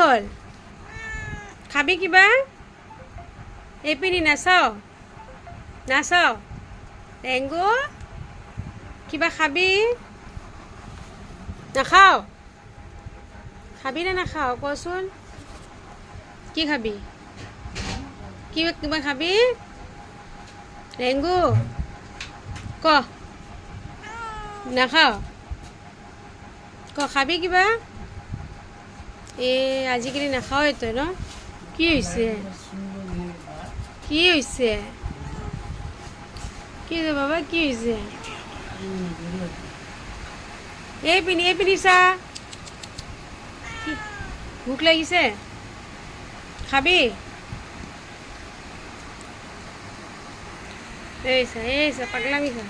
হ'ল খাবি কিবা এই পিনি নাচাও নাচাও ৰেংগু কিবা খাবি নাখাও খাবি নে নাখাও কচোন কি খাবি কিবা খাবি ৰেংগু ক নাখাও ক খাবি কিবা আজিকালি নাখাও তই ন কি হৈছে কি হৈছে কি বাবা কি হৈছে এই পিনি চা ভোক লাগিছে খাবি এই চা পাগলামি খা